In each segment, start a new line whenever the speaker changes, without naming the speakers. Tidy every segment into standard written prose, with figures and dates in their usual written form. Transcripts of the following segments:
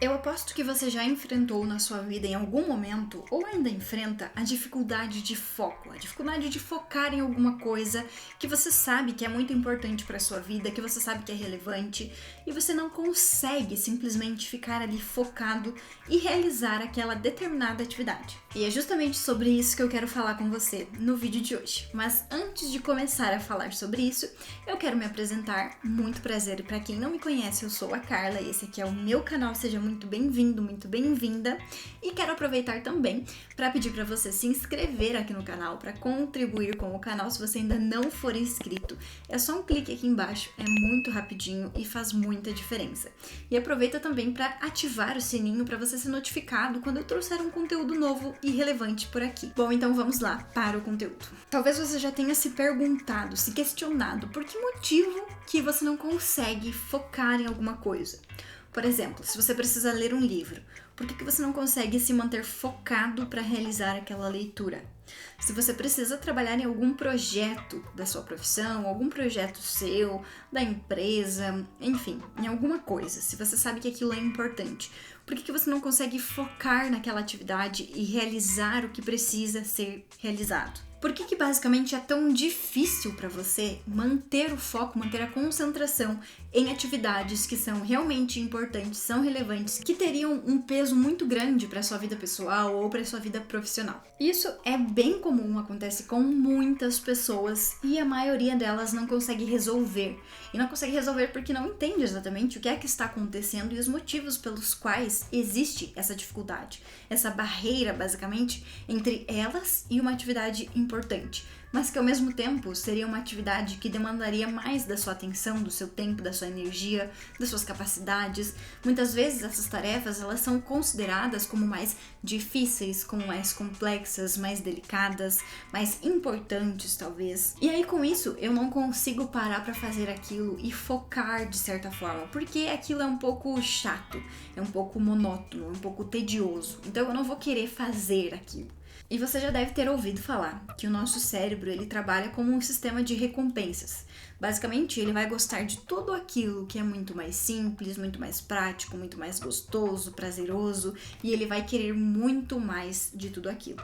Eu aposto que você já enfrentou na sua vida em algum momento, ou ainda enfrenta, a dificuldade de foco, a dificuldade de focar em alguma coisa que você sabe que é muito importante para sua vida, que você sabe que é relevante, e você não consegue simplesmente ficar ali focado e realizar aquela determinada atividade. E é justamente sobre isso que eu quero falar com você no vídeo de hoje. Mas antes de começar a falar sobre isso, eu quero me apresentar. Muito prazer, e para quem não me conhece, eu sou a Carla, e esse aqui é o meu canal. Seja muito bem-vindo, muito bem-vinda. E quero aproveitar também para pedir para você se inscrever aqui no canal, para contribuir com o canal se você ainda não for inscrito. É só um clique aqui embaixo, é muito rapidinho e faz muita diferença. E aproveita também para ativar o sininho para você ser notificado quando eu trouxer um conteúdo novo e relevante por aqui. Bom, então vamos lá para o conteúdo. Talvez você já tenha se perguntado, se questionado por que motivo que você não consegue focar em alguma coisa. Por exemplo, se você precisa ler um livro, por que você não consegue se manter focado para realizar aquela leitura? Se você precisa trabalhar em algum projeto da sua profissão, algum projeto seu, da empresa, enfim, em alguma coisa, se você sabe que aquilo é importante, por que você não consegue focar naquela atividade e realizar o que precisa ser realizado? Por que basicamente é tão difícil para você manter o foco, manter a concentração em atividades que são realmente importantes, são relevantes, que teriam um peso muito grande para sua vida pessoal ou para sua vida profissional? Isso é bem comum, acontece com muitas pessoas e a maioria delas não consegue resolver. E não consegue resolver porque não entende exatamente o que é que está acontecendo e os motivos pelos quais existe essa dificuldade, essa barreira basicamente entre elas e uma atividade importante, mas que ao mesmo tempo seria uma atividade que demandaria mais da sua atenção, do seu tempo, da sua energia, das suas capacidades. Muitas vezes essas tarefas elas são consideradas como mais difíceis, como mais complexas, mais delicadas, mais importantes talvez. E aí com isso eu não consigo parar para fazer aquilo e focar de certa forma, porque aquilo é um pouco chato, é um pouco monótono, um pouco tedioso. Então eu não vou querer fazer aquilo. E você já deve ter ouvido falar que o nosso cérebro ele trabalha como um sistema de recompensas. Basicamente, ele vai gostar de tudo aquilo que é muito mais simples, muito mais prático, muito mais gostoso, prazeroso, e ele vai querer muito mais de tudo aquilo.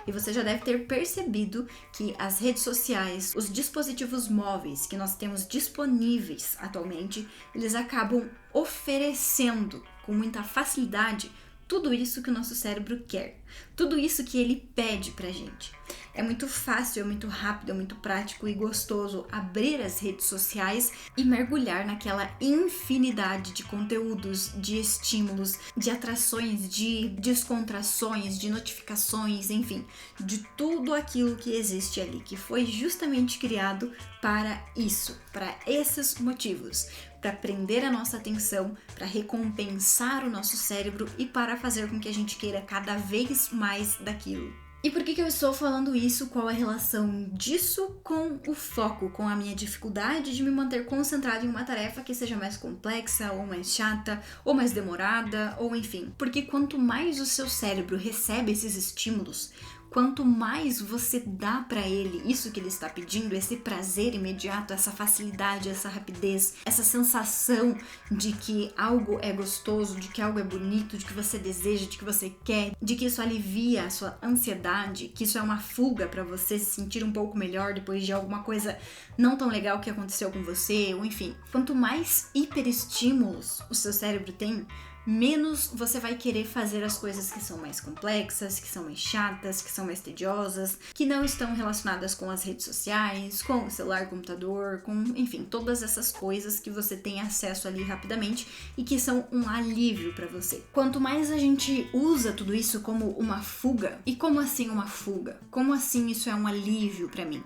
E você já deve ter percebido que as redes sociais, os dispositivos móveis que nós temos disponíveis atualmente, eles acabam oferecendo com muita facilidade tudo isso que o nosso cérebro quer, tudo isso que ele pede pra gente. É muito fácil, é muito rápido, é muito prático e gostoso abrir as redes sociais e mergulhar naquela infinidade de conteúdos, de estímulos, de atrações, de descontrações, de notificações, enfim, de tudo aquilo que existe ali, que foi justamente criado para isso, para esses motivos, para prender a nossa atenção, para recompensar o nosso cérebro e para fazer com que a gente queira cada vez mais daquilo. E por que eu estou falando isso? Qual a relação disso com o foco, com a minha dificuldade de me manter concentrado em uma tarefa que seja mais complexa, ou mais chata, ou mais demorada, ou enfim. Porque quanto mais o seu cérebro recebe esses estímulos, quanto mais você dá para ele isso que ele está pedindo, esse prazer imediato, essa facilidade, essa rapidez, essa sensação de que algo é gostoso, de que algo é bonito, de que você deseja, de que você quer, de que isso alivia a sua ansiedade, que isso é uma fuga para você se sentir um pouco melhor depois de alguma coisa não tão legal que aconteceu com você, ou enfim. Quanto mais hiperestímulos o seu cérebro tem, menos você vai querer fazer as coisas que são mais complexas, que são mais chatas, que são mais tediosas, que não estão relacionadas com as redes sociais, com o celular, computador, com, enfim, todas essas coisas que você tem acesso ali rapidamente e que são um alívio para você. Quanto mais a gente usa tudo isso como uma fuga, e como assim uma fuga? Como assim isso é um alívio para mim?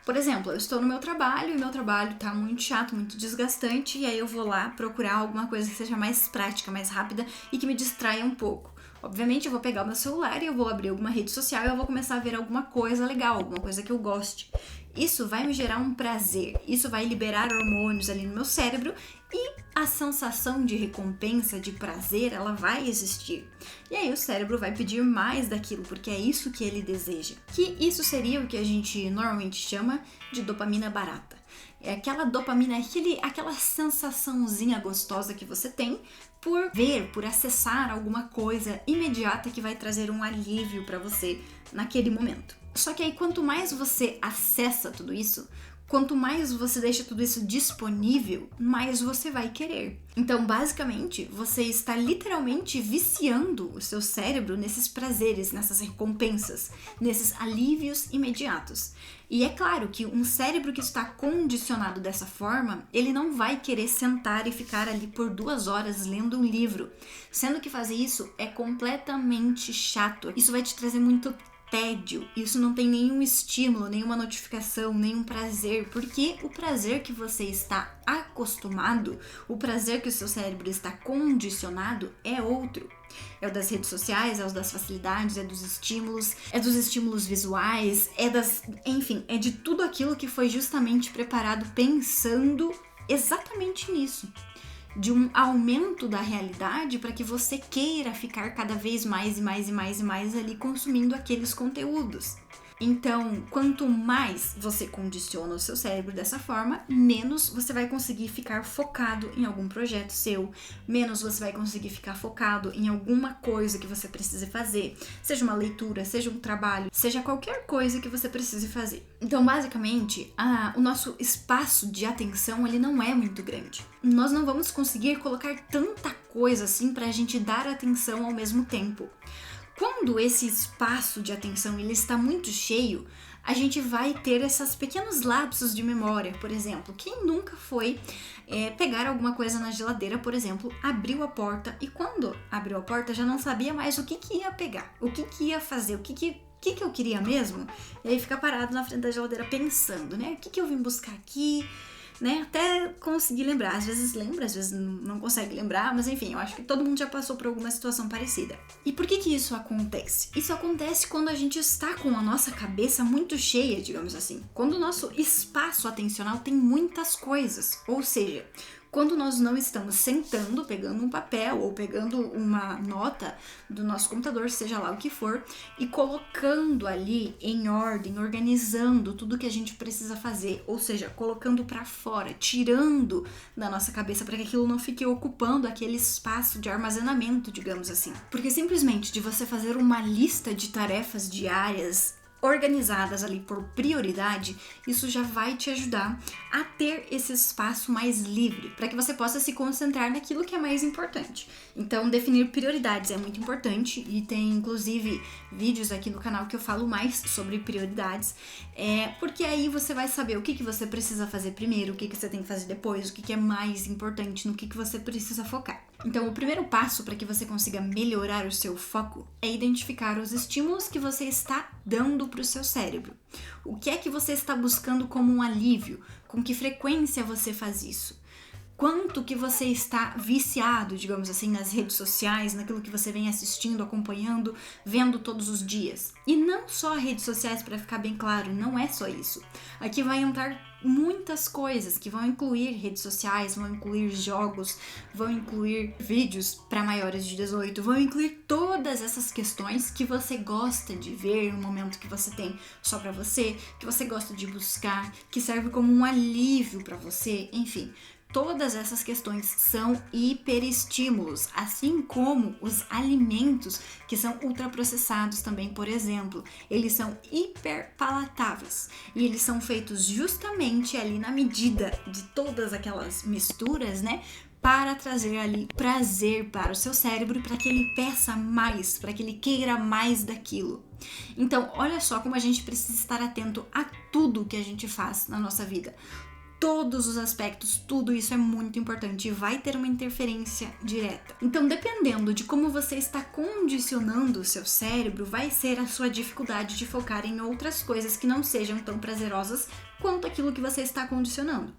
Por exemplo, eu estou no meu trabalho e meu trabalho tá muito chato, muito desgastante, e aí eu vou lá procurar alguma coisa que seja mais prática, mais rápida e que me distraia um pouco. Obviamente eu vou pegar o meu celular e eu vou abrir alguma rede social e eu vou começar a ver alguma coisa legal, alguma coisa que eu goste. Isso vai me gerar um prazer, isso vai liberar hormônios ali no meu cérebro e a sensação de recompensa, de prazer, ela vai existir. E aí o cérebro vai pedir mais daquilo, porque é isso que ele deseja. Que isso seria o que a gente normalmente chama de dopamina barata. É aquela dopamina, aquela sensaçãozinha gostosa que você tem por ver, por acessar alguma coisa imediata que vai trazer um alívio para você naquele momento. Só que aí quanto mais você acessa tudo isso, quanto mais você deixa tudo isso disponível, mais você vai querer. Então, basicamente, você está literalmente viciando o seu cérebro nesses prazeres, nessas recompensas, nesses alívios imediatos. E é claro que um cérebro que está condicionado dessa forma, ele não vai querer sentar e ficar ali por 2 horas lendo um livro, sendo que fazer isso é completamente chato. Isso vai te trazer muito tédio, isso não tem nenhum estímulo, nenhuma notificação, nenhum prazer, porque o prazer que você está acostumado, o prazer que o seu cérebro está condicionado é outro. É o das redes sociais, é o das facilidades, é dos estímulos visuais, enfim, é de tudo aquilo que foi justamente preparado pensando exatamente nisso. De um aumento da realidade para que você queira ficar cada vez mais ali consumindo aqueles conteúdos. Então, quanto mais você condiciona o seu cérebro dessa forma, menos você vai conseguir ficar focado em algum projeto seu, menos você vai conseguir ficar focado em alguma coisa que você precise fazer, seja uma leitura, seja um trabalho, seja qualquer coisa que você precise fazer. Então, basicamente, o nosso espaço de atenção ele não é muito grande. Nós não vamos conseguir colocar tanta coisa assim para a gente dar atenção ao mesmo tempo. Quando esse espaço de atenção ele está muito cheio, a gente vai ter esses pequenos lapsos de memória. Por exemplo, quem nunca foi pegar alguma coisa na geladeira, por exemplo, abriu a porta e quando abriu a porta já não sabia mais o que ia pegar, o que ia fazer, o que eu queria mesmo? E aí fica parado na frente da geladeira pensando, né? O que eu vim buscar aqui? Né? Até conseguir lembrar, às vezes lembra, às vezes não consegue lembrar, mas enfim, eu acho que todo mundo já passou por alguma situação parecida. E por que isso acontece? Isso acontece quando a gente está com a nossa cabeça muito cheia, digamos assim. Quando o nosso espaço atencional tem muitas coisas, ou seja, quando nós não estamos sentando, pegando um papel ou pegando uma nota do nosso computador, seja lá o que for, e colocando ali em ordem, organizando tudo que a gente precisa fazer, ou seja, colocando para fora, tirando da nossa cabeça para que aquilo não fique ocupando aquele espaço de armazenamento, digamos assim. Porque simplesmente de você fazer uma lista de tarefas diárias organizadas ali por prioridade, isso já vai te ajudar a ter esse espaço mais livre, para que você possa se concentrar naquilo que é mais importante. Então, definir prioridades é muito importante e tem inclusive vídeos aqui no canal que eu falo mais sobre prioridades, porque aí você vai saber o que você precisa fazer primeiro, o que você tem que fazer depois, o que é mais importante, no que você precisa focar. Então, o primeiro passo para que você consiga melhorar o seu foco é identificar os estímulos que você está dando para o seu cérebro. O que é que você está buscando como um alívio? Com que frequência você faz isso? Quanto que você está viciado, digamos assim, nas redes sociais, naquilo que você vem assistindo, acompanhando, vendo todos os dias. E não só redes sociais, para ficar bem claro, não é só isso. Aqui vai entrar muitas coisas que vão incluir redes sociais, vão incluir jogos, vão incluir vídeos para maiores de 18, vão incluir todas essas questões que você gosta de ver, um momento que você tem só para você, que você gosta de buscar, que serve como um alívio para você, enfim. Todas essas questões são hiperestímulos, assim como os alimentos que são ultraprocessados também, por exemplo. Eles são hiperpalatáveis e eles são feitos justamente ali na medida de todas aquelas misturas, né? Para trazer ali prazer para o seu cérebro, para que ele peça mais, para que ele queira mais daquilo. Então, olha só como a gente precisa estar atento a tudo que a gente faz na nossa vida. Todos os aspectos, tudo isso é muito importante e vai ter uma interferência direta. Então, dependendo de como você está condicionando o seu cérebro, vai ser a sua dificuldade de focar em outras coisas que não sejam tão prazerosas quanto aquilo que você está condicionando.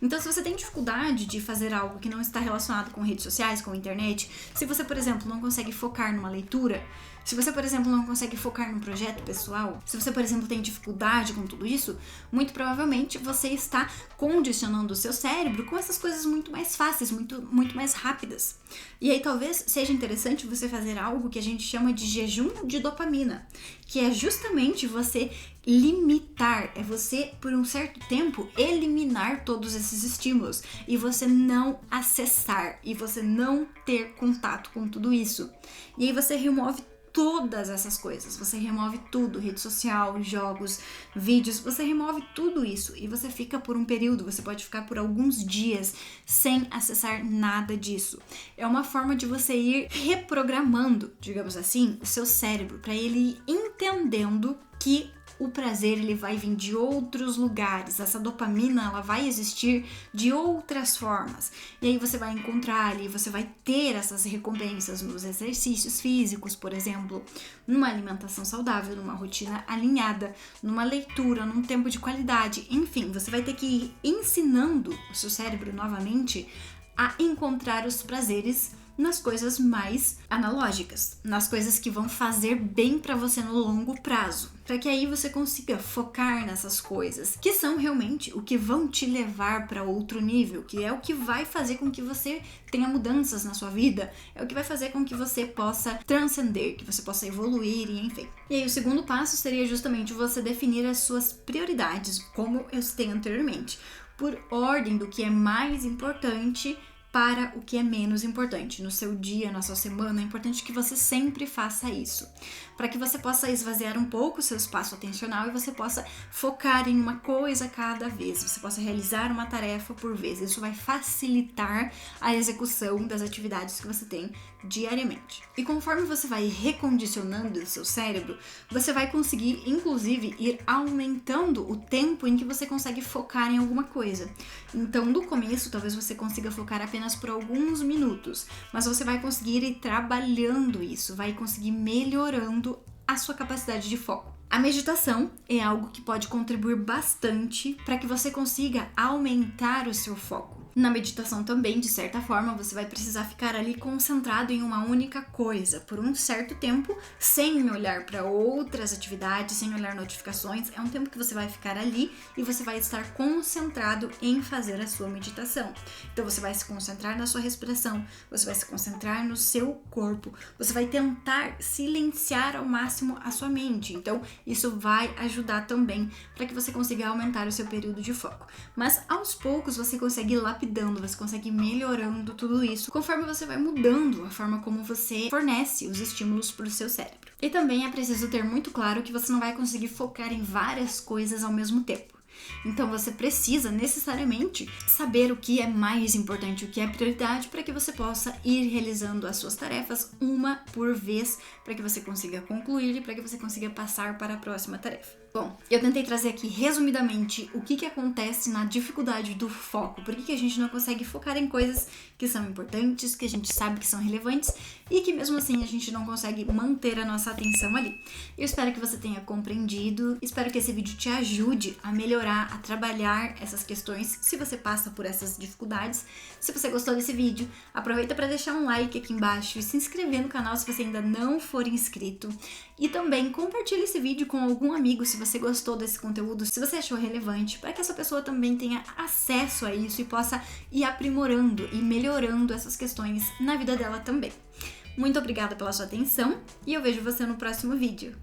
Então, se você tem dificuldade de fazer algo que não está relacionado com redes sociais, com a internet, se você, por exemplo, não consegue focar numa leitura, se você, por exemplo, não consegue focar num projeto pessoal, se você, por exemplo, tem dificuldade com tudo isso, muito provavelmente você está condicionando o seu cérebro com essas coisas muito mais fáceis, muito mais rápidas. E aí talvez seja interessante você fazer algo que a gente chama de jejum de dopamina, que é justamente você limitar, é você, por um certo tempo, eliminar todos esses estímulos e você não acessar e você não ter contato com tudo isso. E aí você remove todas essas coisas, você remove tudo, rede social, jogos, vídeos, você remove tudo isso e você fica por um período, você pode ficar por alguns dias sem acessar nada disso. É uma forma de você ir reprogramando, digamos assim, o seu cérebro para ele ir entendendo que o prazer ele vai vir de outros lugares, essa dopamina ela vai existir de outras formas. E aí você vai encontrar ali, você vai ter essas recompensas nos exercícios físicos, por exemplo, numa alimentação saudável, numa rotina alinhada, numa leitura, num tempo de qualidade. Enfim, você vai ter que ir ensinando o seu cérebro novamente a encontrar os prazeres nas coisas mais analógicas, nas coisas que vão fazer bem para você no longo prazo, para que aí você consiga focar nessas coisas que são realmente o que vão te levar para outro nível, que é o que vai fazer com que você tenha mudanças na sua vida, é o que vai fazer com que você possa transcender, que você possa evoluir e enfim. E aí o segundo passo seria justamente você definir as suas prioridades, como eu citei anteriormente, por ordem do que é mais importante para o que é menos importante. No seu dia, na sua semana, é importante que você sempre faça isso, para que você possa esvaziar um pouco o seu espaço atencional e você possa focar em uma coisa cada vez, você possa realizar uma tarefa por vez. Isso vai facilitar a execução das atividades que você tem diariamente. E conforme você vai recondicionando o seu cérebro, você vai conseguir, inclusive, ir aumentando o tempo em que você consegue focar em alguma coisa. Então, no começo, talvez você consiga focar apenas por alguns minutos, mas você vai conseguir ir trabalhando isso, vai conseguir melhorando a sua capacidade de foco. A meditação é algo que pode contribuir bastante para que você consiga aumentar o seu foco. Na meditação também, de certa forma, você vai precisar ficar ali concentrado em uma única coisa por um certo tempo, sem olhar para outras atividades, sem olhar notificações. É um tempo que você vai ficar ali e você vai estar concentrado em fazer a sua meditação. Então você vai se concentrar na sua respiração, você vai se concentrar no seu corpo, você vai tentar silenciar ao máximo a sua mente. Então isso vai ajudar também para que você consiga aumentar o seu período de foco. Mas aos poucos você consegue lapidando, você consegue ir melhorando tudo isso conforme você vai mudando a forma como você fornece os estímulos para o seu cérebro. E também é preciso ter muito claro que você não vai conseguir focar em várias coisas ao mesmo tempo. Então você precisa necessariamente saber o que é mais importante, o que é prioridade, para que você possa ir realizando as suas tarefas uma por vez, para que você consiga concluir e para que você consiga passar para a próxima tarefa. Bom, eu tentei trazer aqui resumidamente o que acontece na dificuldade do foco, por que a gente não consegue focar em coisas que são importantes, que a gente sabe que são relevantes e que mesmo assim a gente não consegue manter a nossa atenção ali. Eu espero que você tenha compreendido, espero que esse vídeo te ajude a melhorar, a trabalhar essas questões se você passa por essas dificuldades. Se você gostou desse vídeo, aproveita para deixar um like aqui embaixo e se inscrever no canal se você ainda não for inscrito. E também compartilhe esse vídeo com algum amigo se você gostou desse conteúdo, se você achou relevante, para que essa pessoa também tenha acesso a isso e possa ir aprimorando e melhorando essas questões na vida dela também. Muito obrigada pela sua atenção e eu vejo você no próximo vídeo.